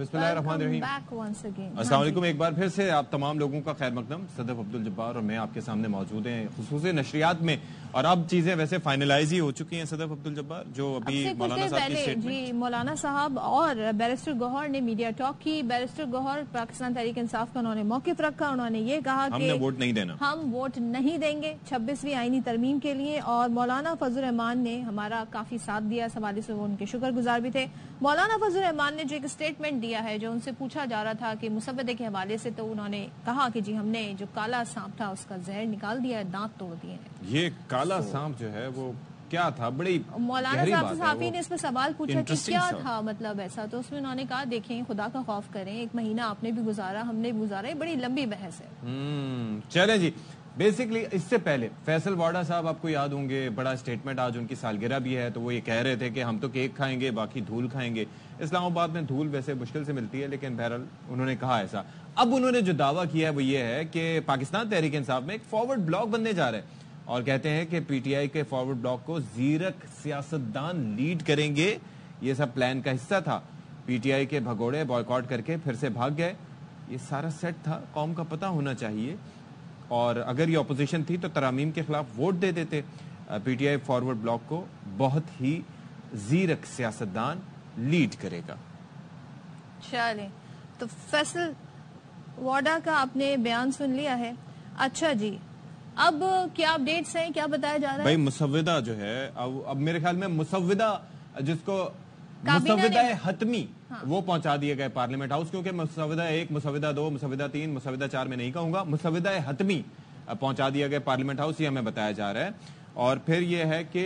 बिस्मिल्लाहिर्रहमानिर्रहीम। अस्सलाम वालेकुम। एक बार फिर से आप तमाम लोगों का खैर मकदम। सदफ अब्दुल जब्बार और मैं आपके सामने मौजूद हैं खुसूसी नशरियात में, और अब चीजें वैसे फाइनलाइज ही हो चुकी हैं। सदफ अब्दुल जब्बार जो अभी मौलाना साहब की स्टेटमेंट, मौलाना साहब और बैरिस्टर गौहर ने मीडिया टॉक की। बैरिस्टर गौहर पाकिस्तान तहरीक इंसाफ का उन्होंने मौकिफ रखा। उन्होंने ये कहा कि हमने वोट नहीं देना, हम वोट नहीं देंगे 26वीं आईनी तरमीम के लिए। और मौलाना फजल रहमान ने हमारा काफी साथ दिया, इस हवाले से वो उनके शुक्रगुजार भी थे। मौलाना फजल रहमान ने जो एक स्टेटमेंट दिया है, जो उनसे पूछा जा रहा था कि मुसव्वदे के हवाले से, तो उन्होंने कहा कि जी हमने जो काला सांप था उसका जहर निकाल दिया है, दांत तोड़ दिए हैं। ये काला सांप जो है वो क्या था? बड़ी मौलाना साहब साफी ने इस पर सवाल पूछा कि क्या था मतलब ऐसा, तो उसमें उन्होंने कहा देखें खुदा का खौफ करें, एक महीना आपने भी गुजारा हमने भी गुजारा, ये बड़ी लंबी बहस है। चले जी, बेसिकली इससे पहले फैसल वाडा साहब आपको याद होंगे, बड़ा स्टेटमेंट, आज उनकी सालगिरह भी है, तो वो ये कह रहे थे कि हम तो केक खाएंगे बाकी धूल खाएंगे। इस्लामाबाद में धूल वैसे मुश्किल से मिलती है, लेकिन बहरहाल उन्होंने कहा ऐसा। अब उन्होंने जो दावा किया है वो ये है कि पाकिस्तान तहरीक इंसाफ में एक फॉरवर्ड ब्लॉक बनने जा रहा है, और कहते हैं कि पीटीआई के फॉरवर्ड ब्लॉक को जीरक सियासतदान लीड करेंगे। ये सब प्लान का हिस्सा था। पीटीआई के भगोड़े बॉयकॉट करके फिर से भाग गए। ये सारा सेट था, कौम का पता होना चाहिए, और अगर ये अपोजिशन थी तो तरामीम के खिलाफ वोट दे देते। पीटीआई फॉरवर्ड ब्लॉक को बहुत ही जीरक सियासतदान लीड करेगा। चले, तो फैसल वाडा का आपने बयान सुन लिया है। अच्छा जी, अब क्या अपडेट्स हैं, क्या बताया जा रहा है? भाई मुसव्विदा जो है, अब मेरे ख्याल में मुसव्विदा, जिसको मुसव्विदा हतमी, हाँ, वो पहुंचा दिए गए पार्लियामेंट हाउस, क्योंकि मुसव्विदा 1, मुसव्विदा 2, मुसव्विदा 3, मुसव्विदा 4 में नहीं कहूंगा, मुसव्विदा हतमी पहुंचा दिया गया पार्लियामेंट हाउस, ये हमें बताया जा रहा है। और फिर ये है कि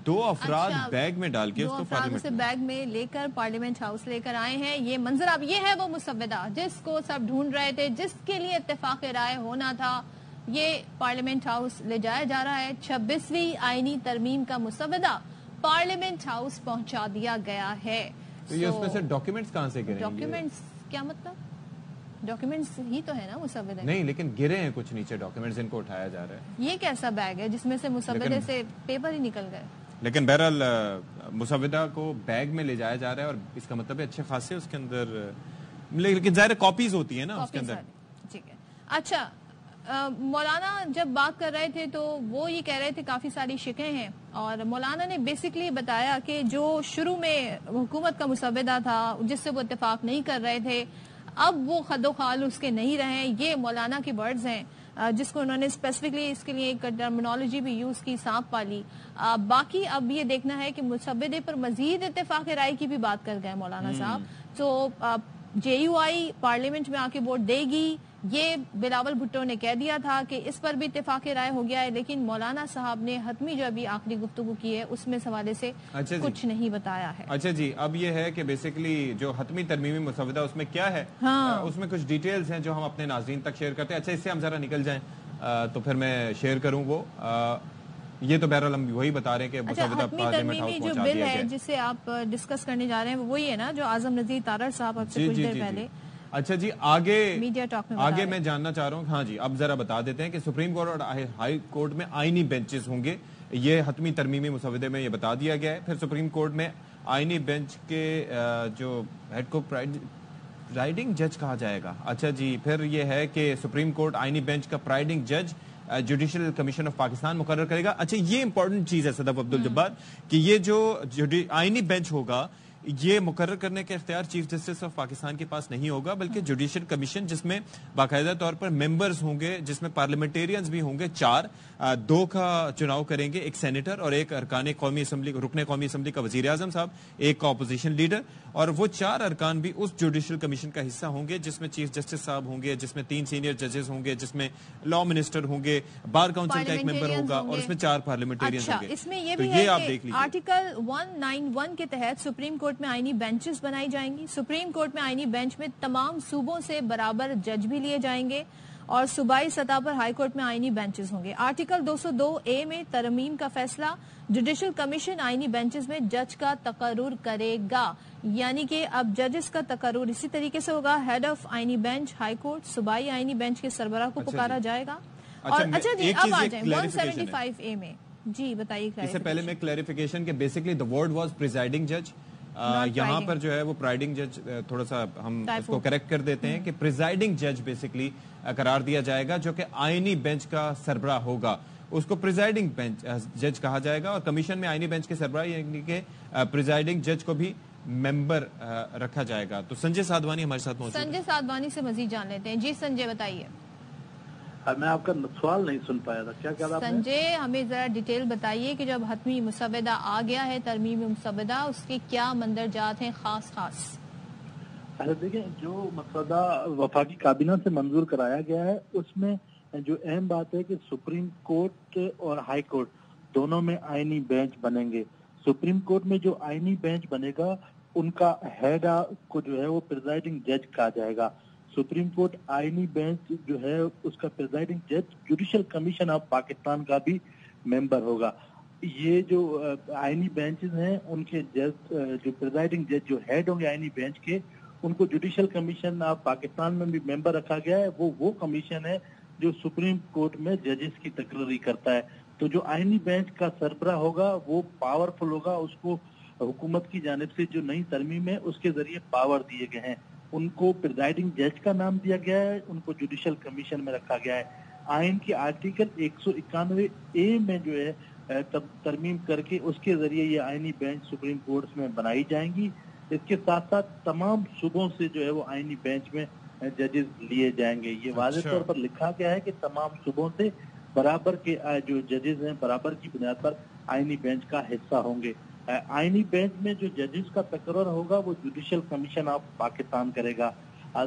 2 अफराद बैग में डाल के उसको पार्लियामेंट से बैग में लेकर पार्लियामेंट हाउस लेकर आए हैं। ये मंजर अब ये है वो मुसव्विदा जिसको सब ढूंढ रहे थे, जिसके लिए इत्तेफाक राय होना था, ये पार्लियामेंट हाउस ले जाया जा रहा है। 26वीं आईनी तरमीम का मुसव्विदा पार्लियामेंट हाउस पहुंचा दिया गया है। तो ये उसमें से डॉक्यूमेंट्स कहां से गिरे? डॉक्यूमेंट्स क्या मतलब? डॉक्यूमेंट्स ही तो है ना मुसव्विदे। नहीं, लेकिन गिरे हैं कुछ नीचे डॉक्यूमेंट्स, इनको उठाया जा रहा है। ये कैसा बैग है जिसमें से मुसव्विदे से पेपर ही निकल गए? लेकिन बहरहाल मुसव्विदा को बैग में ले जाया जा रहा है, और इसका मतलब है अच्छे खासे उसके अंदर, लेकिन ज़ाहिर कॉपीज होती है ना उसके अंदर। ठीक है। अच्छा, मौलाना जब बात कर रहे थे तो वो ये कह रहे थे काफी सारी शिकें हैं, और मौलाना ने बेसिकली बताया कि जो शुरू में हुकूमत का मुसव्विदा था जिससे वो इत्तेफाक नहीं कर रहे थे, अब वो खदोखाल उसके नहीं रहे। ये मौलाना के वर्ड्स हैं, जिसको उन्होंने स्पेसिफिकली इसके लिए एक टर्मिनोलॉजी भी यूज की, सांप वाली। बाकी अब ये देखना है कि मुसव्विदे पर मजीद इत्तेफाक राय की भी बात कर गए मौलाना साहब। तो जेयूआई पार्लियामेंट में आके वोट देगी, ये बिलावल भुट्टो ने कह दिया था कि इस पर भी इत्तेफाक राय हो गया है, लेकिन मौलाना साहब ने हतमी जो अभी आखिरी गुफ्तगू की है उसमें इस हवाले से कुछ नहीं बताया है। अच्छा जी, अब ये है कि बेसिकली जो हतमी तरमीमी मुसव्विदा उसमें क्या है, हाँ, उसमें कुछ डिटेल्स हैं जो हम अपने नाज़रीन तक शेयर करते हैं। अच्छा, इससे हम जरा निकल जाएं तो फिर मैं शेयर करूं वो। ये तो बहरहाल हम वही बता रहे हैं कि मुसव्विदा पार्लियामेंट हाउस पहुंचा दिया गया है। जिसे आप डिस्कस करने जा रहे हैं वही है ना जो आजम नजीर तारड़ साहब आपसे कुछ देर पहले। अच्छा जी, आगे मीडिया टॉक में आगे मैं जानना चाह रहा हूँ। हाँ जी, अब जरा बता देते हैं कि सुप्रीम कोर्ट और हाई कोर्ट में आईनी बेंचेस होंगे। ये हतमी तरमीमी मुसव्विदे में ये बता दिया गया है। फिर सुप्रीम कोर्ट में आईनी बेंच के जो हेड को प्राइडिंग जज कहा जाएगा। अच्छा जी, फिर ये है कि सुप्रीम कोर्ट आईनी बेंच का प्राइडिंग जज जुडिशल कमीशन ऑफ पाकिस्तान मुकर्रर करेगा। अच्छा, ये इंपॉर्टेंट चीज है सदफ अब्दुल जब्बार कि ये जो आईनी बेंच होगा, ये मुकर्रर करने का इख्तियार चीफ जस्टिस ऑफ पाकिस्तान के पास नहीं होगा, बल्कि जुडिशल कमीशन, जिसमें बाकायदा तौर पर मेंबर्स होंगे, जिसमें पार्लियामेंटेरियंस भी होंगे 4, 2 का चुनाव करेंगे, एक सेनेटर और एक अरकान कौमी असम्बली, रुकने कौमी असम्बली का वजीर आजम साहब, एक का अपोजिशन लीडर, और वो 4 अरकान भी उस जुडिशल कमीशन का हिस्सा होंगे, जिसमें चीफ जस्टिस साहब होंगे, जिसमें 3 सीनियर जजेस होंगे, जिसमें लॉ मिनिस्टर होंगे, बार काउंसिल का एक मेंबर होगा, और इसमें 4 पार्लियामेंटेरियंस होंगे। इसमें ये भी है कि आर्टिकल 191 के तहत सुप्रीम कोर्ट में आईनी बेंचेस बनाई जाएंगी। सुप्रीम कोर्ट में आईनी बेंच में तमाम सूबों से बराबर जज भी लिए जाएंगे, और सूबाई सतह पर हाई कोर्ट में आईनी बेंचेस होंगे। आर्टिकल 202A में तरमीम का फैसला जुडिशल कमीशन आईनी बेंचेस में जज का तकर्रुर करेगा, यानी कि अब जजेस का तकर्रुर इसी तरीके से होगा। हेड ऑफ आईनी बेंच हाई कोर्ट, सूबाई आईनी बेंच के सरबराह को पुकारा जाएगा। और अच्छा जी, अब आ जाए 175A में। जी बताइए। इससे पहले मैं क्लैरिफिकेशन के basically the word was presiding जज, यहाँ पर जो है वो प्राइडिंग जज, थोड़ा सा हम इसको करेक्ट कर देते हैं कि प्रिजाइडिंग जज बेसिकली करार दिया जाएगा, जो कि आईनी बेंच का सरबराह होगा, उसको प्रिजाइडिंग बेंच जज कहा जाएगा। और कमीशन में आईनी बेंच के सरबराह यानी कि प्रिजाइडिंग जज को भी मेंबर रखा जाएगा। तो संजय साधवानी हमारे साथ मौजूद हैं। संजय साधवानी से मजीद जान लेते हैं। जी संजय, बताइए। मैं आपका सवाल नहीं सुन पाया था, क्या कहा आपने? संजय, हमें जरा डिटेल बताइए कि जब हतमी मुसव्वदा आ गया है, तरमीमी मुसव्वदा, उसके क्या मंदरजात हैं खास? अरे देखिए, जो मसौदा वफाकी काबीना से मंजूर कराया गया है उसमें जो अहम बात है कि सुप्रीम कोर्ट और हाई कोर्ट दोनों में आईनी बेंच बनेंगे। सुप्रीम कोर्ट में जो आईनी बेंच बनेगा उनका हेड को जो है वो प्रिजाइडिंग जज कहा जाएगा। सुप्रीम कोर्ट आईनी बेंच जो है उसका प्रिजाइडिंग जज जुडिशल कमीशन ऑफ पाकिस्तान का भी मेंबर होगा। ये जो आईनी बेंचेस हैं उनके जज, जो प्रिजाइडिंग जज जो हेड होंगे आईनी बेंच के, उनको जुडिशल कमीशन ऑफ पाकिस्तान में भी मेंबर रखा गया है। वो कमीशन है जो सुप्रीम कोर्ट में जजेस की तकरीरी करता है। तो जो आईनी बेंच का सरबराह होगा वो पावरफुल होगा, उसको हुकूमत की जानिब से जो नई तरमीम है उसके जरिए पावर दिए गए हैं। उनको प्रिजाइडिंग जज का नाम दिया गया है, उनको जुडिशल कमीशन में रखा गया है। आइन के आर्टिकल 191A में जो है तरमीम करके उसके जरिए ये आईनी बेंच सुप्रीम कोर्ट में बनाई जाएंगी। इसके साथ साथ तमाम सूबों से जो है वो आईनी बेंच में जजेस लिए जाएंगे। ये वाज़ेह तौर पर लिखा गया है कि तमाम सूबों से बराबर के जो जजेस हैं बराबर की बुनियाद पर आईनी बेंच का हिस्सा होंगे। आईनी बेंच में जो जजेस का तकर्रर होगा वो जुडिशल कमीशन ऑफ पाकिस्तान करेगा।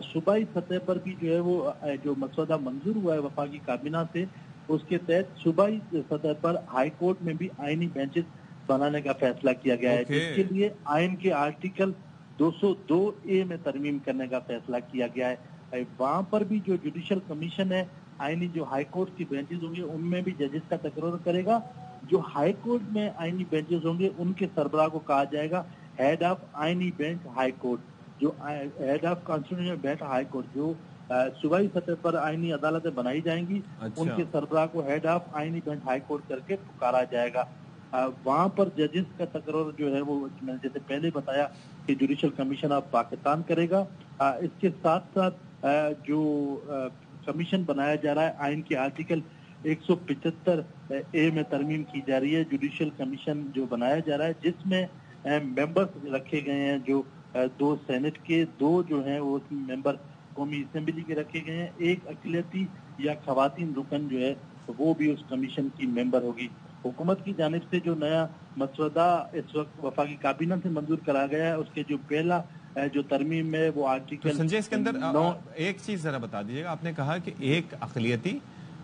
सूबाई सतह पर भी जो है वो जो मसौदा मंजूर हुआ है वफाकी काबीना से, उसके तहत सूबाई सतह पर हाई कोर्ट में भी आईनी बेंचेस बनाने का फैसला किया गया है, जिसके लिए आइन के आर्टिकल 202A में तरमीम करने का फैसला किया गया है। वहाँ पर भी जो जुडिशल कमीशन है, आईनी जो हाई कोर्ट की बेंचेस होंगे उनमें भी जजेस का तकर्रर करेगा। जो हाई कोर्ट में आईनी बेंचेस होंगे उनके सरबराह को कहा जाएगा हेड ऑफ आईनी बेंच हाई कोर्ट। जो head of constitutional bench high court, जो सूबाई सतह पर आईनी अदालतें बनाई जाएंगी, उनके सरबराह को हेड ऑफ आईनी बेंच हाई कोर्ट करके पुकारा जाएगा। वहाँ पर जजेस का तकर्रर जो है वो मैंने जैसे पहले बताया कि जुडिशल कमीशन ऑफ पाकिस्तान करेगा। इसके साथ साथ जो कमीशन बनाया जा रहा है आइन के आर्टिकल 175A में तरमीम की जा रही है। जुडिशल कमीशन जो बनाया जा रहा है जिसमें मेंबर्स रखे गए हैं, जो 2 सेनेट के, 2 जो हैं वो मेंबर कौमी असेंबली के रखे गए हैं, एक अक़लियती या खवातीन रुकन जो है वो भी उस कमीशन की मेंबर होगी। हुकूमत की जानिब से जो नया मसौदा इस वक्त वफाकी काबीना से मंजूर करा गया है उसके जो पहला जो तरमीम है वो आर्टिकल। तो संजय, इसके अंदर एक चीज जरा बता दीजिएगा, आपने कहा कि एक अक़लियती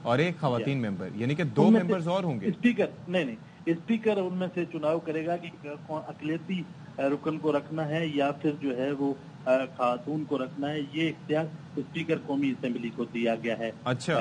और एक खवातीन मेंबर, यानी कि 2 मेंबर्स और होंगे? स्पीकर नहीं, स्पीकर उनमें से चुनाव करेगा कि कौन अक़लियती रुकन को रखना है या फिर जो है वो खातून को रखना है। ये इख्तियार स्पीकर कौमी असेंबली को दिया गया है। अच्छा,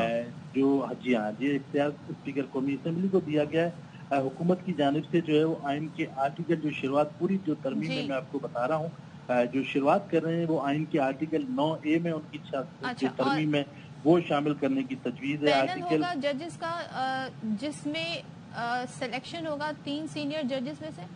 जी हाँ, ये इख्तियार स्पीकर कौमी असेंबली को दिया गया है। हुकूमत की जानिब से जो है वो आइन के आर्टिकल जो शुरुआत पूरी जो तरमीम में मैं आपको बता रहा हूँ, जो शुरुआत कर रहे हैं वो आइन के आर्टिकल 9A में उनकी जो तरमीम है वो शामिल करने की तजवीज है। आर्टिकल जजेस का जिसमें सिलेक्शन होगा 3 सीनियर जजेस में से।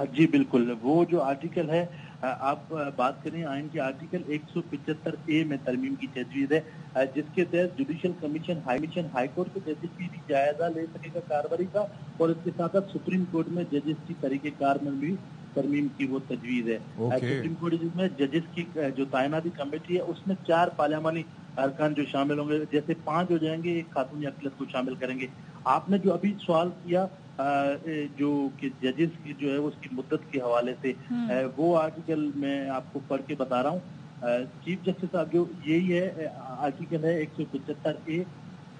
जी बिल्कुल, वो जो आर्टिकल है आप बात करें आइन के आर्टिकल 175A में तरमीम की तजवीज है, जिसके तहत जुडिशल कमीशन हाई कोर्ट के जजेस की भी जायजा ले सकेगा कार्रवाई का, और इसके साथ साथ सुप्रीम कोर्ट में जजेस की तरीक़ेकार में भी तरमीम की वो तजवीज है। सुप्रीम कोर्ट में जजेस की जो तैनाती कमेटी है उसमें 4 पार्लियामानी अरकान जो शामिल होंगे, जैसे 5 हो जाएंगे, एक खातून या अक़लियत को शामिल करेंगे। आपने जो अभी सवाल किया जो कि जजेस की जो है उसकी मुद्दत के हवाले से, वो आर्टिकल मैं आपको पढ़ के बता रहा हूँ। चीफ जस्टिस साहब जो यही है आर्टिकल है 175A,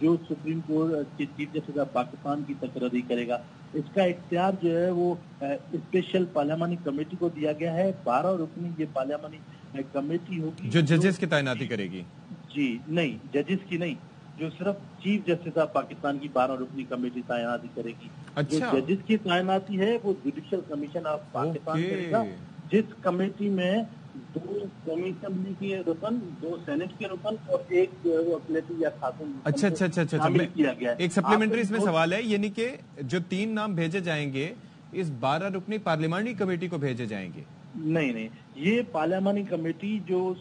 जो सुप्रीम कोर्ट के चीफ जस्टिस ऑफ पाकिस्तान की तकरीरी करेगा। इसका इख्तियार जो है वो स्पेशल पार्लियामानी कमेटी को दिया गया है। 12 रुकनी ये पार्लियामानी कमेटी होगी जो जजेस की तैनाती करेगी। जी नहीं, जजेस की नहीं, जो सिर्फ चीफ जस्टिस ऑफ पाकिस्तान की 12 रुकनी कमेटी तैनाती करेगी। अच्छा। जो जजेस की तैनाती है वो जुडिशल कमीशन ऑफ पाकिस्तान करेगा, जिस कमेटी में 2 कौमी असेंबली के रुकन, 2 सेनेट के रुकन और एक जो है वो अक़लियती या खातून। अच्छा, शामिल किया गया है। एक सप्लीमेंट्री इसमें सवाल है, यानी कि जो 3 नाम भेजे जाएंगे इस 12 रुकनी पार्लिमानी कमेटी को भेजे जाएंगे? नहीं, ये पार्लियामानी कमेटी जो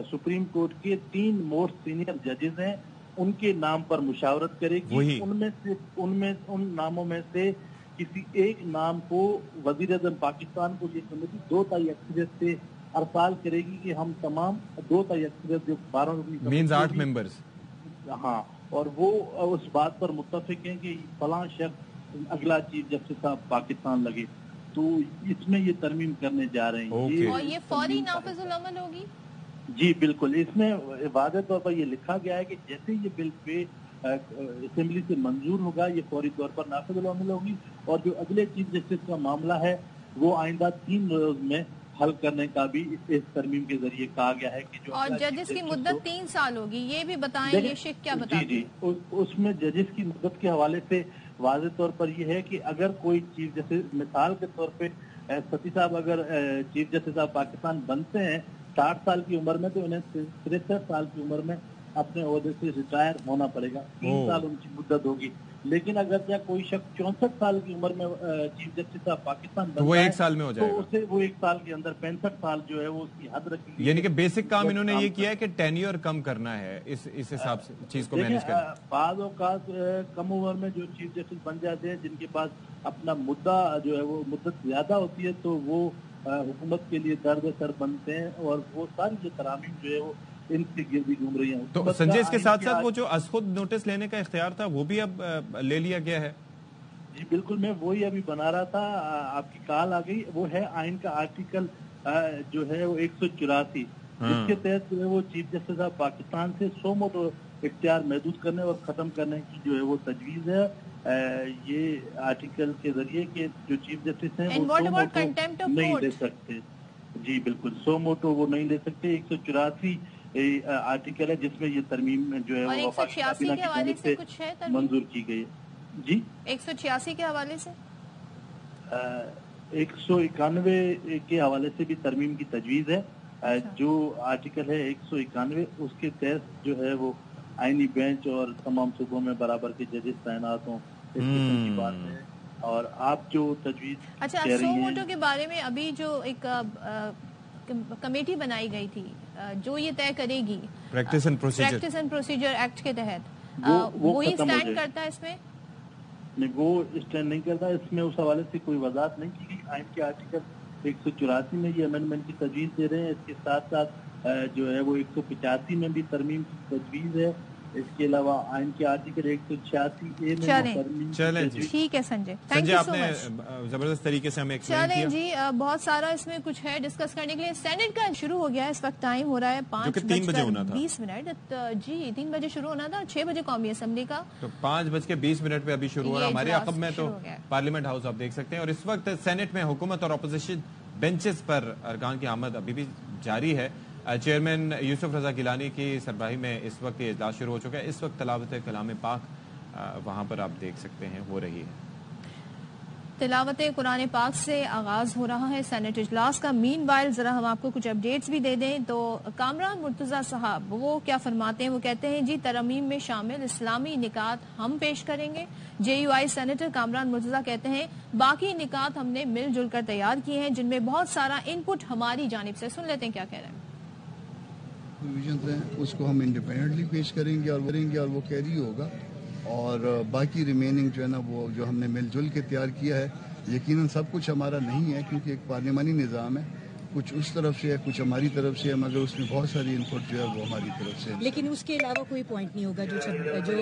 सुप्रीम कोर्ट के 3 मोस्ट सीनियर जजेस हैं उनके नाम पर मुशावरत करेगी। उन नामों में से किसी एक नाम को वज़ीर-ए-आज़म पाकिस्तान को ये कमेटी 2 तारीख अक्सरियत से अरसाल करेगी कि हम तमाम 2 तारीख अक्सरियत जो 12 मींस 8 मेंबर्स, हाँ, और वो उस बात पर मुत्तफिक हैं कि फलां शख्स अगला चीफ जस्टिस साहब पाकिस्तान लगे, तो इसमें ये तरमीम करने जा रहे हैं। और ये फौरी नाफिजुल अमल होगी? जी बिल्कुल, इसमें वाज़ेह तौर पर ये लिखा गया है कि जैसे ये बिल पे असेंबली से मंजूर होगा ये फौरी तौर पर नाफिजुल अमल होगी, और जो अगले चीफ जस्टिस का मामला है वो आइंदा 3 रोज में हल करने का भी इस तरमीम के जरिए कहा गया है कि जो और जजेस की मुद्दत 3 साल होगी, ये भी बताएं, ये शिक क्या बताती है? जी, उसमें जजेस की मुद्दत के हवाले से वाज़ेह तौर पर यह है कि अगर कोई चीफ जस्टिस, मिसाल के तौर पे सती साहब अगर चीफ जस्टिस साहब पाकिस्तान बनते हैं 60 साल की उम्र में, तो उन्हें 63 साल की उम्र में अपने ओहदे से रिटायर होना पड़ेगा, 3 साल उनकी मुद्दत होगी। लेकिन अगर क्या कोई शख्स 64 साल की उम्र में चीफ जस्टिस साहब पाकिस्तान बनता है, वो 1 साल में हो जाएगा, तो उसे वो 1 साल के अंदर 65 साल जो है वो उसकी हद रखी। यानी कि बेसिक काम इन्होंने ये किया है कि टेन्योर कम करना है, इस हिसाब से चीज को मैनेज करना। बाज़ औक़ात कम उम्र में जो चीफ जस्टिस बन जाते हैं, जिनके पास अपना मुद्दा जो है वो मुद्दत ज्यादा होती है, तो वो हुकूमत के लिए दर्द सर बनते हैं, और वो सारी जो तरामीम जो है वो इनके गिर्द घूम रही हैं। तो संजय, इसके साथ साथ वो जो खुद नोटिस लेने का इख्तियार था वो भी अब ले लिया गया है? जी बिल्कुल, मैं वही अभी बना रहा था, आपकी कॉल आ गई। वो है आइन का आर्टिकल जो है वो 184, जिसके तहत जो है वो चीफ जस्टिस साहब पाकिस्तान से 100 मोटो इख्तियार महदूद करने और खत्म करने की जो है वो तजवीज है। ये आर्टिकल के जरिए कि जो चीफ जस्टिस हैं वो 100 मोटो नहीं ले सकते। जी बिल्कुल, 100 मोटो वो नहीं ले सकते। 184 आर्टिकल है जिसमें ये तरमीम जो है वो 186 के हवाले से कुछ है मंजूर की गई। जी 186 के हवाले से 191 के हवाले से भी तरमीम की तजवीज है। जो आर्टिकल है 191, उसके तहत जो है वो आईनी बेंच और तमाम सूबों में बराबर के जजेस तैनात हों, इस किस्म की बात है। और आप जो तजवीज अच्छा, 100 मोटो के बारे में अभी जो एक कमेटी बनाई गई थी जो ये तय करेगी प्रैक्टिस एंड प्रोसीजर एक्ट के तहत, वो ही स्टैंड करता है इसमें? नहीं, वो स्टैंड नहीं करता इसमें। उस हवाले से कोई वजाहत नहीं की गई। आइन के आर्टिकल 184 में ये अमेंडमेंट की तजवीज दे रहे हैं। इसके साथ साथ जो है वो 185 में भी तरमीम की तजवीज है। इसके अलावा आइन के आर्टिकल 186A में चलें जी, ठीक है Sanjay, thank you so much. जबरदस्त तरीके से हमें एक्सप्लेन किया। जी, बहुत सारा इसमें कुछ है डिस्कस करने के लिए। सेनेट का शुरू हो गया है, इस वक्त टाइम हो रहा है 5:20। जी 3 बजे शुरू होना था, 6 बजे कौमी असेंबली का, तो 5:20 पे अभी शुरू हो रहा है। हमारे अकब में तो पार्लियामेंट हाउस आप देख सकते हैं। और इस वक्त सेनेट में हुकूमत और अपोजिशन बेंचेस पर अरकान की आमद अभी भी जारी है। चेयरमैन यूसुफ रजा गिलानी की सरबराही में इस वक्त ये इजलास शुरू हो चुका है। इस वक्त तिलावत कलाम पाक वहां पर आप देख सकते हैं हो रही है। तिलावत कुरान पाक से आगाज हो रहा है सेनेट इजलास का। मीनवाइल जरा हम आपको कुछ अपडेट्स भी दे दें तो कामरान मुर्तजा साहब वो क्या फरमाते हैं, वो कहते हैं जी तरमीम में शामिल इस्लामी निकात हम पेश करेंगे। JUI सेनेटर कामरान मुर्तजा कहते हैं बाकी निकात हमने मिलजुल कर तैयार किए हैं, जिनमें बहुत सारा इनपुट हमारी जानिब से। सुन लेते हैं क्या कह रहे हैं। उसको हम इंडिपेंडेंटली पेश करेंगे और वो कैरी होगा, और बाकी रिमेनिंग जो है ना वो जो हमने मिलजुल के तैयार किया है। यकीनन सब कुछ हमारा नहीं है क्योंकि एक पार्लियामानी निज़ाम है, कुछ उस तरफ से है कुछ हमारी तरफ से है, मगर उसमें बहुत सारी इनपुट जो है वो हमारी तरफ से है। लेकिन उसके अलावा कोई पॉइंट नहीं होगा जो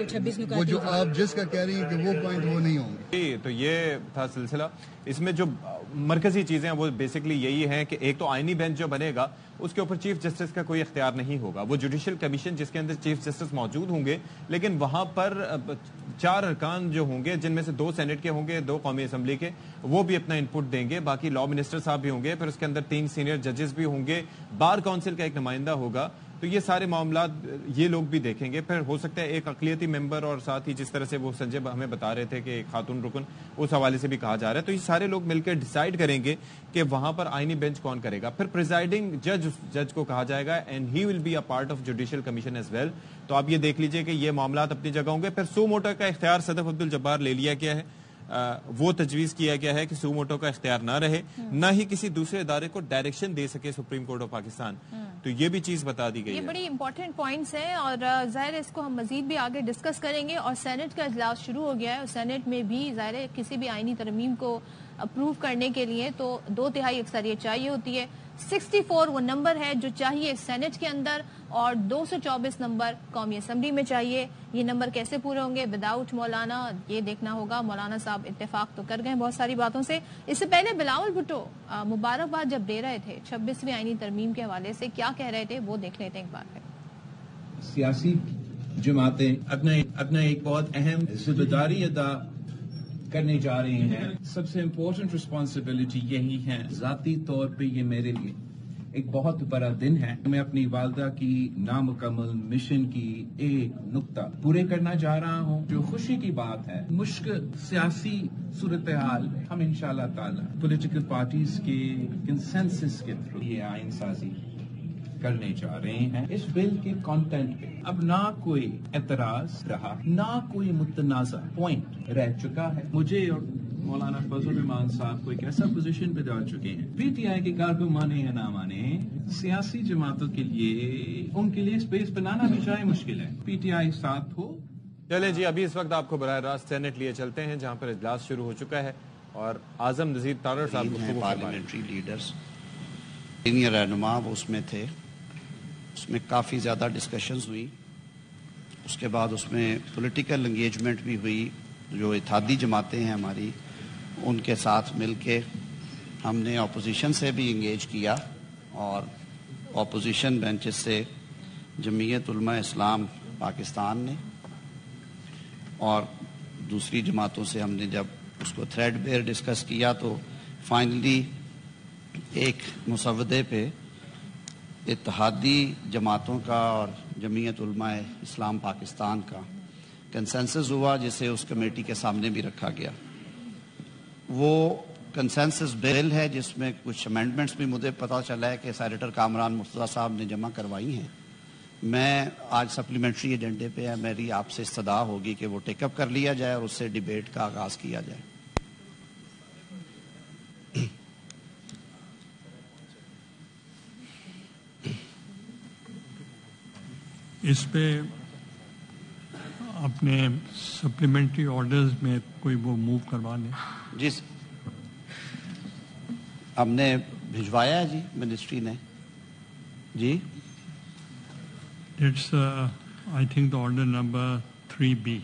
26 निकात वो जो आप जिसका कह रही हैं कि वो पॉइंट वो नहीं होंगे। तो ये था सिलसिला। इसमें जो मरकजी चीजें हैं वो बेसिकली यही हैं कि एक तो आईनी बेंच जो बनेगा उसके ऊपर चीफ जस्टिस का कोई इख्तियार नहीं होगा। वो जुडिशल कमीशन जिसके अंदर चीफ जस्टिस मौजूद होंगे, लेकिन वहां पर 4 अरकान जो होंगे जिनमें से 2 सेनेट के होंगे, 2 कौमी असम्बली के, वो भी अपना इनपुट देंगे। बाकी लॉ मिनिस्टर साहब भी होंगे, फिर उसके अंदर 3 सीनियर जजेस भी होंगे, बार काउंसिल का एक नुमाइंदा होगा। तो ये सारे मामला ये लोग भी देखेंगे। फिर हो सकता है एक अक़लियती मेंबर, और साथ ही जिस तरह से वो संजय हमें बता रहे थे कि खातून रुकन, उस हवाले से भी कहा जा रहा है। तो ये सारे लोग मिलकर डिसाइड करेंगे कि वहां पर आईनी बेंच कौन करेगा। फिर प्रिजाइडिंग जज को कहा जाएगा and he will be a part of judicial commission as well. तो आप ये देख लीजिए कि ये मामला अपनी जगह होंगे। फिर सो मोटो का इख्तियार सदफ अब्दुल जब्बार ले लिया गया है। وہ تجویز کیا گیا ہے کہ سو موٹو کا اختیار نہ رہے، نہ ہی کسی دوسرے ادارے کو ڈائریکشن دے سکے سپریم کورٹ آف پاکستان. تو یہ بھی چیز بتا دی گئی ہے. یہ بڑی امپورٹنٹ پوائنٹس ہیں اور ظاہر اس کو ہم مزید بھی آگے ڈسکس کریں گے. اور سینٹ کا اجلاس شروع ہو گیا ہے اور سینٹ میں بھی ظاہر ہے کسی بھی آئینی ترمیم کو اپروو کرنے کے لیے تو 2/3 اکثریت چاہیے ہوتی ہے. 64 وہ نمبر ہے جو چاہیے سینٹ کے اندر اور 224 نمبر قومی اسمبلی میں چاہیے. یہ نمبر کیسے پورے ہوں گے وداؤٹ مولانا، یہ دیکھنا ہوگا. مولانا صاحب اتفاق تو کر گئے بہت ساری باتوں سے. اس سے پہلے بلاول بھٹو مبارکباد جب دے رہے تھے 26ویں آئینی ترمیم کے حوالے سے، کیا کہہ رہے تھے وہ دیکھ لیتے ہیں ایک بار. سیاسی جماعتیں اپنا ایک بہت اہم ذمہ داری ادا کرنے جا رہے ہیں. سب سے امپورٹنٹ رسپانسبلٹی یہی ہے. ذاتی طور پہ یہ میرے لیے ایک بہت بڑا دن ہے. میں اپنی والدہ کی نامکمل مشن کی ایک نقطہ پورے کرنا جا رہا ہوں. جو خوشی کی بات ہے، مشکل سیاسی صورتحال میں ہم انشاءاللہ تعالی پولیٹیکل پارٹیز کے کنسنسس کے تھرو یہ آئین سازی کرنے جا رہے ہیں. اس بل کے کانٹینٹ پہ اب نہ کوئی اعتراض رہا، نہ کوئی متنازع پوائنٹ رہ چکا ہے. مجھے اور مولانا فضل الرحمان صاحب کو ایک ایسا پوزیشن پہ ڈال چکے ہیں. پی ٹی آئی کی کارکن مانے یا نہ مانے، سیاسی جماعتوں کے لیے ان کے لیے اسپیس بنانا بھی شاید مشکل ہے. پی ٹی آئی ساتھ ہو. چلے جی، ابھی اس وقت آپ کو براہ راست سینٹ لیے چلتے ہیں جہاں پر اجلاس شروع ہو چکا ہے اور اعظم نذیر تارڑ صاحب پارلیمنٹری لیڈرز سینئر رہنما وہ اس میں تھے. اس میں کافی زیادہ ڈسکشنز ہوئی. اس کے بعد اس میں پولیٹیکل انگیجمنٹ بھی ہوئی. جو اتحادی جماعتیں ہیں ہماری، ان کے ساتھ مل کے ہم نے اپوزیشن سے بھی انگیج کیا اور اپوزیشن بینچز سے جمعیت علماء اسلام پاکستان نے اور دوسری جماعتوں سے ہم نے جب اس کو تھریڈ بیئر ڈسکس کیا تو فائنلی ایک مسودے پہ اتحادی جماعتوں کا اور جمعیت علماء اسلام پاکستان کا کنسنسس ہوا، جسے اس کمیٹی کے سامنے بھی رکھا گیا. وہ کنسنسس بل ہے جس میں کچھ امینڈمنٹس بھی مجھے پتہ چلا ہے کہ سینیٹر کامران مرتضیٰ صاحب نے جمع کروائی ہیں. میں آج سپلیمنٹری ایجنڈے پہ ہے، میری آپ سے استدعا ہوگی کہ وہ ٹیک اپ کر لیا جائے اور اس سے ڈیبیٹ کا آغاز کیا جائے. اس پہ اپنے سپلیمنٹری آرڈرز میں کوئی وہ موو کروا لیں. جی ہم نے بھجوایا ہے جی منسٹری نے. جی it's I think the order number 3B.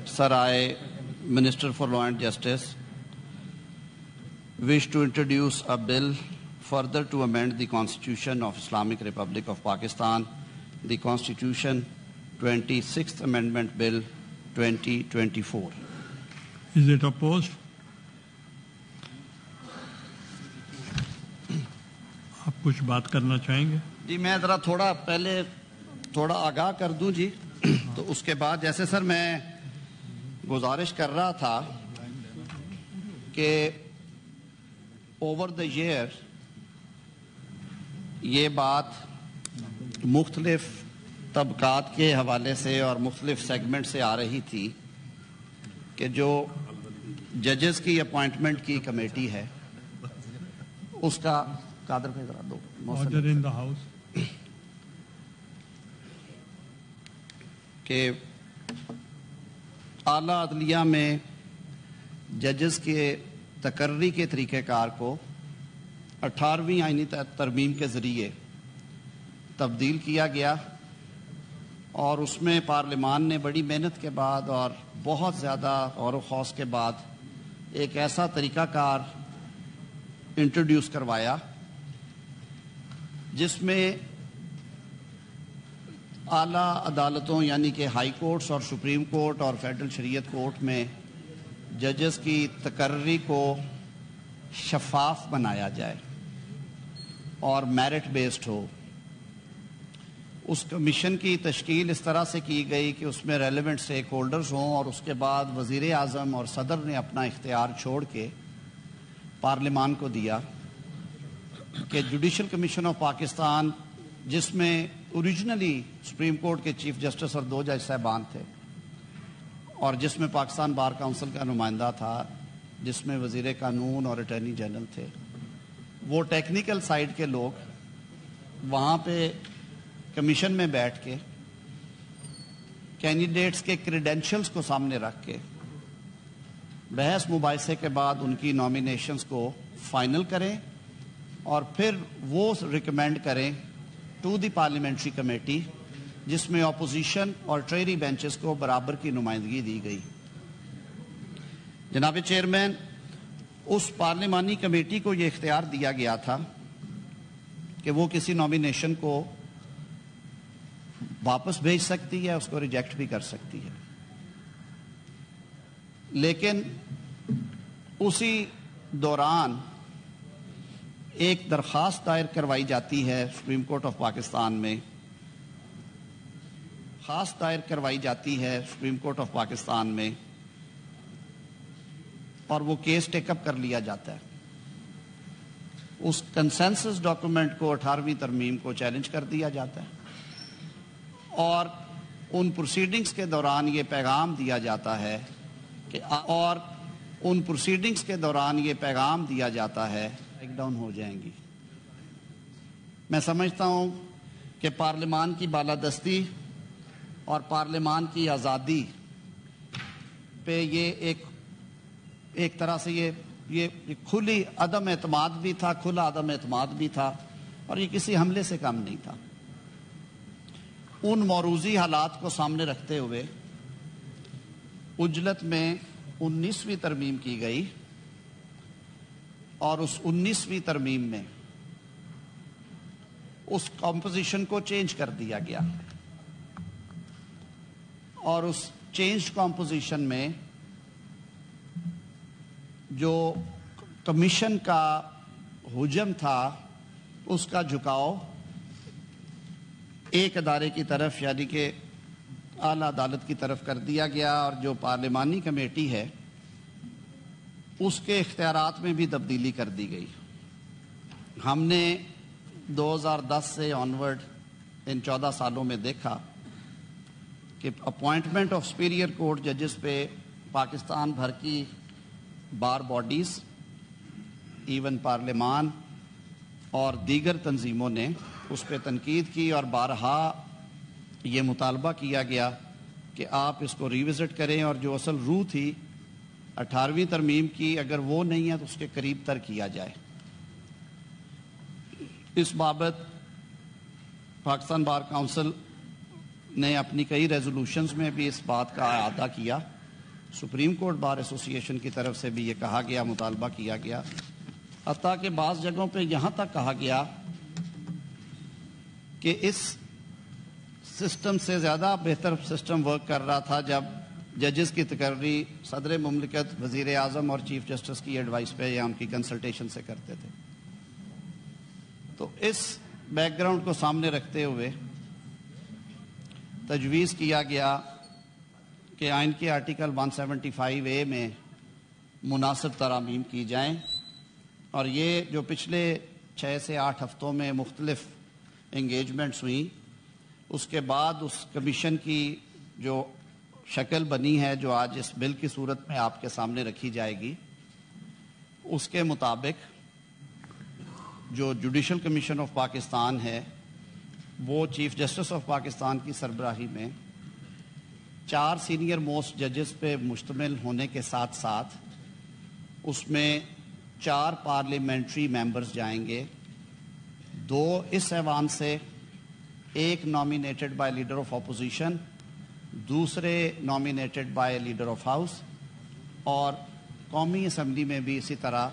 Sir, I, Minister for Law and Justice, wish to introduce a bill further to amend the Constitution of Islamic Republic of Pakistan, the Constitution 26th Amendment Bill 2024. Is it opposed? آپ کچھ بات کرنا چاہیں گے؟ جی میں ذرا تھوڑا آگاہ کر دوں جی. تو اس کے بعد جیسے سر میں گزارش کر رہا تھا کہ اوور دا ایئر یہ بات مختلف طبقات کے حوالے سے اور مختلف سیگمنٹ سے آ رہی تھی کہ جو ججز کی اپوائنٹمنٹ کی کمیٹی ہے اس کا قادر پہ ذرا دو آرڈر ان دا ہاؤس کہ اعلیٰ عدلیہ میں ججز کے تقرری کے طریقہ کار کو 18ویں آئینی ترمیم کے ذریعے تبدیل کیا گیا اور اس میں پارلیمان نے بڑی محنت کے بعد اور بہت زیادہ غور و خوض کے بعد ایک ایسا طریقہ کار انٹروڈیوس کروایا جس میں اعلیٰ عدالتوں یعنی کہ ہائی کورٹس اور سپریم کورٹ اور فیڈرل شریعت کورٹ میں ججز کی تقرری کو شفاف بنایا جائے اور میرٹ بیسڈ ہو. اس کمیشن کی تشکیل اس طرح سے کی گئی کہ اس میں ریلیونٹ اسٹیک ہولڈرز ہوں، اور اس کے بعد وزیر اعظم اور صدر نے اپنا اختیار چھوڑ کے پارلیمان کو دیا کہ جوڈیشل کمیشن آف پاکستان، جس میں اوریجنلی سپریم کورٹ کے چیف جسٹس اور 2 جج صاحبان تھے، اور جس میں پاکستان بار کونسل کا نمائندہ تھا، جس میں وزیر قانون اور اٹارنی جنرل تھے، وہ ٹیکنیکل سائیڈ کے لوگ وہاں پہ کمیشن میں بیٹھ کے کینڈیڈیٹس کے کریڈینشلز کو سامنے رکھ کے بحث مباحثے کے بعد ان کی نامینیشنز کو فائنل کریں، اور پھر وہ ریکمینڈ کریں ٹو دی پارلیمنٹری کمیٹی، جس میں اپوزیشن اور ٹریری بینچز کو برابر کی نمائندگی دی گئی۔ جناب چیئرمین، اس پارلیمانی کمیٹی کو یہ اختیار دیا گیا تھا کہ وہ کسی نامینیشن کو واپس بھیج سکتی ہے، اس کو ریجیکٹ بھی کر سکتی ہے، لیکن اسی دوران ایک درخواست دائر کروائی جاتی ہے سپریم کورٹ آف پاکستان میں، خاص دائر کروائی جاتی ہے سپریم کورٹ آف پاکستان میں، اور وہ کیس ٹیک اپ کر لیا جاتا ہے۔ اس کنسنسس ڈاکومنٹ کو 18ویں ترمیم کو چیلنج کر دیا جاتا ہے، اور ان پروسیڈنگز کے دوران یہ پیغام دیا جاتا ہے کہ بیک ڈاؤن ہو جائیں گی۔ میں سمجھتا ہوں کہ پارلیمان کی بالادستی اور پارلیمان کی آزادی پہ یہ ایک طرح سے یہ کھلی عدم اعتماد بھی تھا، کھلا عدم اعتماد بھی تھا، اور یہ کسی حملے سے کم نہیں تھا۔ ان موروثی حالات کو سامنے رکھتے ہوئے اجلت میں 19ویں ترمیم کی گئی، اور اس 19ویں ترمیم میں اس کمپوزیشن کو چینج کر دیا گیا، اور اس چینج کمپوزیشن میں جو کمیشن کا حجم تھا، اس کا جھکاؤ ایک ادارے کی طرف یعنی کہ اعلیٰ عدالت کی طرف کر دیا گیا، اور جو پارلیمانی کمیٹی ہے اس کے اختیارات میں بھی تبدیلی کر دی گئی۔ ہم نے 2010 سے آنورڈ ان 14 سالوں میں دیکھا کہ اپوائنٹمنٹ آف سپیریئر کورٹ ججز پہ پاکستان بھر کی بار باڈیز، ایون پارلیمان اور دیگر تنظیموں نے اس پہ تنقید کی، اور بارہا یہ مطالبہ کیا گیا کہ آپ اس کو ریوزٹ کریں، اور جو اصل روح تھی 18ویں ترمیم کی، اگر وہ نہیں ہے تو اس کے قریب تر کیا جائے۔ اس بابت پاکستان بار کونسل نے اپنی کئی ریزولوشنز میں بھی اس بات کا اعادہ کیا، سپریم کورٹ بار ایسوسی ایشن کی طرف سے بھی یہ کہا گیا، مطالبہ کیا گیا، حتیٰ کہ بعض جگہوں پہ یہاں تک کہا گیا کہ اس سسٹم سے زیادہ بہتر سسٹم ورک کر رہا تھا جب ججز کی تقرری صدر مملکت، وزیر اعظم اور چیف جسٹس کی ایڈوائس پہ یا ان کی کنسلٹیشن سے کرتے تھے۔ تو اس بیک گراؤنڈ کو سامنے رکھتے ہوئے تجویز کیا گیا کہ آئین کے آرٹیکل 175A میں مناسب ترامیم کی جائیں، اور یہ جو پچھلے 6 سے 8 ہفتوں میں مختلف انگیجمنٹس ہوئیں، اس کے بعد اس کمیشن کی جو شکل بنی ہے جو آج اس بل کی صورت میں آپ کے سامنے رکھی جائے گی، اس کے مطابق جو جوڈیشل کمیشن آف پاکستان ہے وہ چیف جسٹس آف پاکستان کی سربراہی میں 4 سینئر موسٹ ججز پہ مشتمل ہونے کے ساتھ ساتھ اس میں 4 پارلیمنٹری ممبرز جائیں گے، 2 اس ایوان سے، 1 nominated by leader of opposition, دوسرے nominated by leader of house, اور قومی اسمبلی میں بھی اسی طرح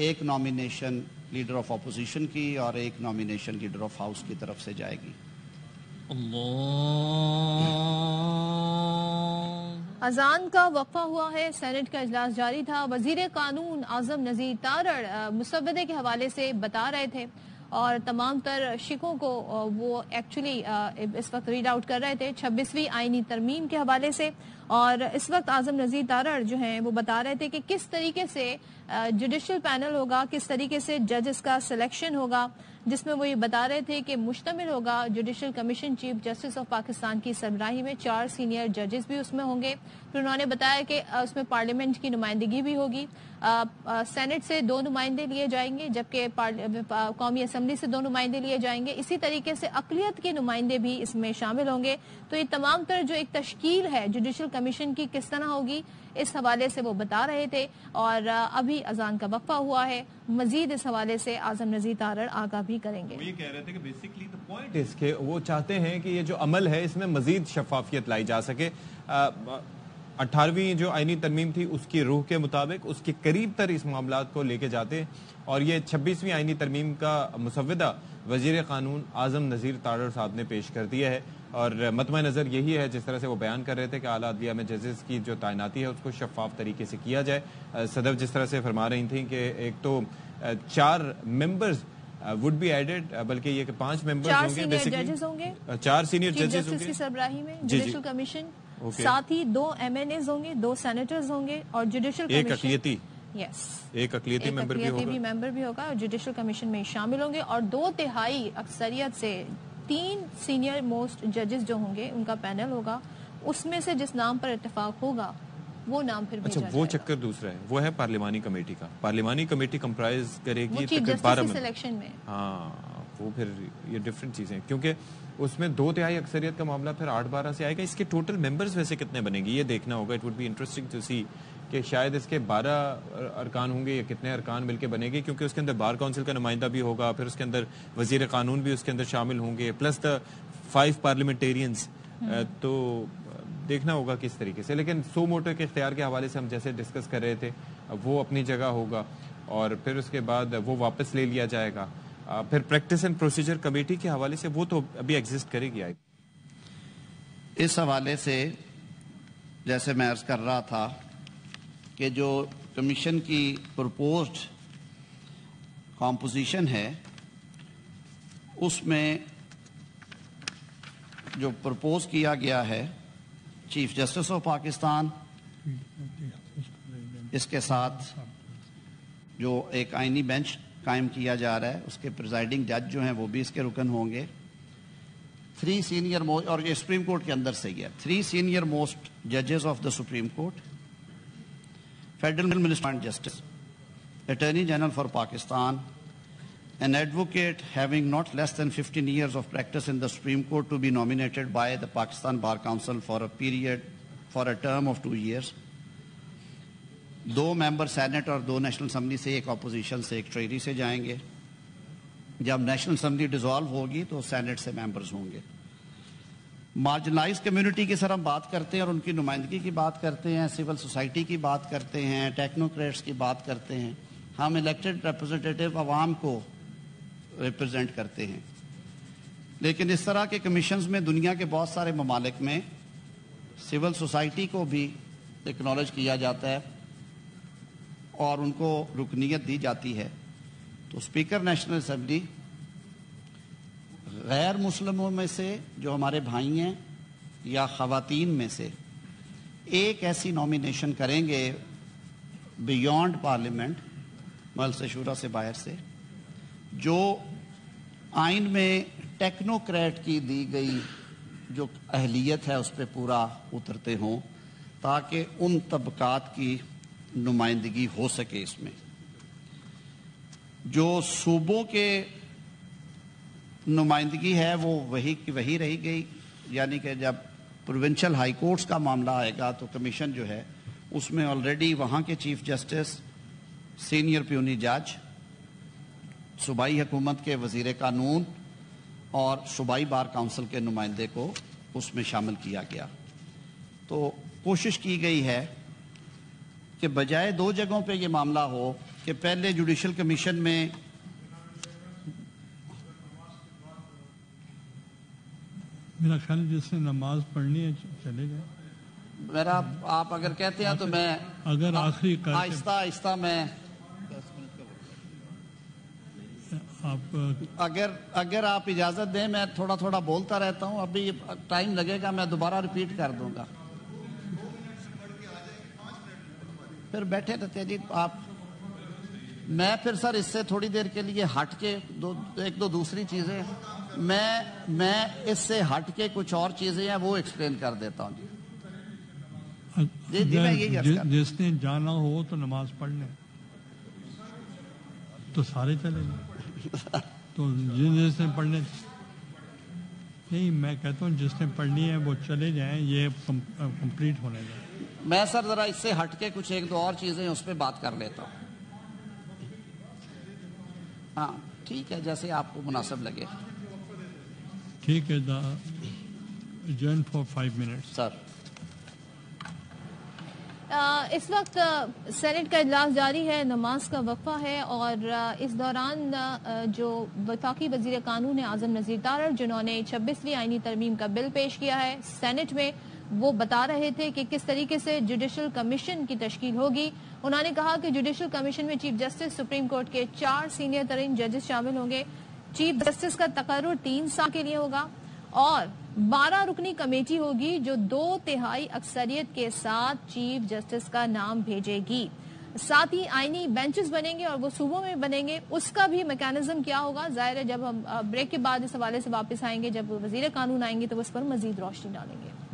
1 نامینیشن لیڈر آف اپوزیشن کی اور 1 نامینیشن لیڈر آف ہاؤس کی طرف سے جائے گی۔ اذان کا وقفہ ہوا ہے، سینٹ کا اجلاس جاری تھا۔ وزیر قانون اعظم نذیر تارڑ مسودے کے حوالے سے بتا رہے تھے، اور تمام تر شکوں کو وہ ایکچولی اس وقت ریڈ آؤٹ کر رہے تھے 26ویں آئینی ترمیم کے حوالے سے. اور اس وقت اعظم نذیر تارڑ جو ہیں وہ بتا رہے تھے کہ کس طریقے سے جوڈیشل پینل ہوگا, کس طریقے سے ججز کا سلیکشن ہوگا, جس میں وہ یہ بتا رہے تھے کہ مشتمل ہوگا judicial commission chief justice of Pakistan کی سربراہی میں 4 سینئر ججز بھی اس میں ہوں گے. پھر انہوں نے بتایا کہ اس میں پارلیمنٹ کی نمائندگی بھی ہوگی, سینٹ سے 2 نمائندے لیے جائیں گے جبکہ قومی اسمبلی سے 2 نمائندے لیے جائیں گے. اسی طریقے سے اقلیت کے نمائندے بھی اس میں شامل ہوں گے. تو یہ تمام تر جو ایک تشکیل ہے جوڈیشل کمیشن کی کس طرح ہوگی اس حوالے سے وہ بتا رہے تھے. اور ابھی اذان کا وقفہ ہوا ہے, مزید اس حوالے سے اعظم نذیر تارڑ آگاہ بھی کریں گے. وہ یہ کہہ رہے تھے کہ بیسیکلی دا پوائنٹ اس کے وہ چاہتے ہیں کہ یہ جو عمل ہے اس میں مزید شفافیت لائی جا سکے. 18ویں جو آئینی ترمیم تھی اس کی روح کے مطابق اس کے قریب تر اس معاملات کو لے کے جاتے ہیں, اور یہ 26ویں آئینی ترمیم کا مسودہ وزیر قانون اعظم نذیر تارڑ صاحب نے پیش کر دیا ہے. اور مطمع نظر یہی ہے جس طرح سے وہ بیان کر رہے تھے کہ اعلیٰ عدلیہ میں ججز کی جو تعیناتی ہے اس کو شفاف طریقے سے کیا جائے. صدر جس طرح سے فرما رہی تھیں کہ ایک تو 4 ممبرز would be added, بلکہ یہ کہ 5 ممبرز ہوں گے, 4 سینئر ججز ہوں گے کی سربراہی میں جوڈیشل کمیشن, ساتھ ہی 2 MNAs ہوں گے, 2 سینیٹرز ہوں گے, اور جوڈیشل کمیشن ایک اقلیتی ممبر بھی ہوگا اور جوڈیشل کمیشن میں شامل ہوں گے. اور 2/3 اکثریت سے 3 سینئر موسٹ ججز جو ہوں گے ان کا پینل ہوگا, اس میں سے جس نام پر اتفاق ہوگا وہ نام پھر اچھا وہ چکر دوسرا ہے, وہ ہے پارلیمانی کمیٹی کا. پارلیمانی کمیٹی کمپرائز کرے گی 12 سلیکشن میں. ہاں وہ پھر یہ ڈفرینٹ چیزیں, کیونکہ اس میں 2/3 اکثریت کا معاملہ پھر 8-12 سے آئے گا. اس کے ٹوٹل ممبرز ویسے کتنے بنے گی یہ دیکھنا ہوگا. It would be interesting to see کہ شاید اس کے 12 ارکان ہوں گے یا کتنے ارکان مل کے بنے گے, کیونکہ اس کے اندر بار کونسل کا نمائندہ بھی ہوگا, پھر اس کے اندر وزیر قانون بھی اس کے اندر شامل ہوں گے, پلس دا 5 پارلیمنٹیرینز. تو دیکھنا ہوگا کس طریقے سے. لیکن سو موٹو کے اختیار کے حوالے سے ہم جیسے ڈسکس کر رہے تھے وہ اپنی جگہ ہوگا, اور پھر اس کے بعد وہ واپس لے لیا جائے گا. پھر پریکٹس اینڈ پروسیجر کمیٹی کے حوالے سے وہ تو ابھی ایگزسٹ کرے گی. اس حوالے سے جیسے میں عرض کر رہا تھا کہ جو کمیشن کی پرپوزڈ کمپوزیشن ہے اس میں جو پرپوز کیا گیا ہے چیف جسٹس آف پاکستان, اس کے ساتھ جو ایک آئینی بینچ قائم کیا جا رہا ہے اس کے پریزائڈنگ جج جو ہیں وہ بھی اس کے رکن ہوں گے. 3 سینئر موسٹ, اور یہ سپریم کورٹ کے اندر سے ہی ہے, 3 سینئر موسٹ ججز of the supreme court, federal minister and justice, attorney general for Pakistan, an advocate having not less than 15 years of practice in the Supreme Court to be nominated by the Pakistan Bar Council for a term of 2 years. 2 member Saint اور 2 national assembly سے, ایک opposition سے, ایک ٹریری سے جائیں گے. جب national assembly dissolve ہوگی تو سینٹ سے ممبرز ہوں گے. مارجنلائز کمیونٹی کی سر ہم بات کرتے ہیں اور ان کی نمائندگی کی بات کرتے ہیں, سول سوسائٹی کی بات کرتے ہیں, ٹیکنوکریٹس کی بات کرتے ہیں. ہم الیکٹڈ ریپرزنٹیٹیو عوام کو ریپرزینٹ کرتے ہیں. لیکن اس طرح کے کمیشنز میں دنیا کے بہت سارے ممالک میں سول سوسائٹی کو بھی ایکنالج کیا جاتا ہے اور ان کو رکنیت دی جاتی ہے. تو اسپیکر نیشنل اسمبلی غیر مسلموں میں سے جو ہمارے بھائی ہیں یا خواتین میں سے ایک ایسی نامینیشن کریں گے بیونڈ پارلیمنٹ, مجلس شورا سے باہر سے, جو آئین میں ٹیکنوکریٹ کی دی گئی جو اہلیت ہے اس پہ پورا اترتے ہوں, تاکہ ان طبقات کی نمائندگی ہو سکے. اس میں جو صوبوں کے نمائندگی ہے وہ وہی کی وہی رہی گئی, یعنی کہ جب پروونشل ہائی کورٹس کا معاملہ آئے گا تو کمیشن جو ہے اس میں آلریڈی وہاں کے چیف جسٹس, سینئر پیونی جج, صوبائی حکومت کے وزیر قانون اور صوبائی بار کونسل کے نمائندے کو اس میں شامل کیا گیا. تو کوشش کی گئی ہے کہ بجائے 2 جگہوں پہ یہ معاملہ ہو کہ پہلے جوڈیشل کمیشن میں میرا خیال جس نے نماز پڑھنی ہے چلے گئے. میرا آپ اگر کہتے ہیں تو میں اگر آخری آہستہ آہستہ میں आप अगर आप इजाजत दें मैं थोड़ा थोड़ा बोलता रहता हूं, अभी टाइम लगेगा, मैं दोबारा रिपीट कर दूंगा। फिर बैठे रहते हैं जी आप। मैं फिर सर इससे थोड़ी देर के लिए हट के एक दो दूसरी चीजें मैं इससे हट के कुछ और चीजें हैं वो एक्सप्लेन कर देता हूं जी। जी मैं यही अर्ज कर। जिसने जाना हो तो नमाज पढ़ ले, तो सारे चले गए। तो जिसने पढ़ने नहीं, मैं कहता हूँ जिसने पढ़नी है वो चले जाएं, ये कंप्लीट होने दें। मैं सर जरा इससे हट के कुछ एक दो और चीजें उस पर बात कर लेता हूँ। हाँ ठीक है, जैसे आपको मुनासिब लगे। ठीक है, adjourn for 5 minutes सर। इस वक्त सेनेट का इजलास जारी है, नमाज का वक्फा है और इस दौरान जो वफाकी वजीर कानून है आजम नजीर तारड़, जिन्होंने 26वीं आईनी तरमीम का बिल पेश किया है सेनेट में, वो बता रहे थे कि किस तरीके से जुडिशल कमीशन की तश्कील होगी। उन्होंने कहा कि जुडिशल कमीशन में चीफ जस्टिस, सुप्रीम कोर्ट के 4 सीनियर तरीन जजेस शामिल होंगे। चीफ जस्टिस का तकर्रुर 3 साल के लिए होगा और 12 रुकनी कमेटी होगी जो 2/3 अक्सरियत के साथ चीफ जस्टिस का नाम भेजेगी। साथ ही आईनी बेंचेस बनेंगे और वो सूबों में बनेंगे। उसका भी मैकेनिज्म क्या होगा, जाहिर है जब हम ब्रेक के बाद इस हवाले से वापस आएंगे, जब वजीर कानून आएंगे तो उस पर मजीद रोशनी डालेंगे।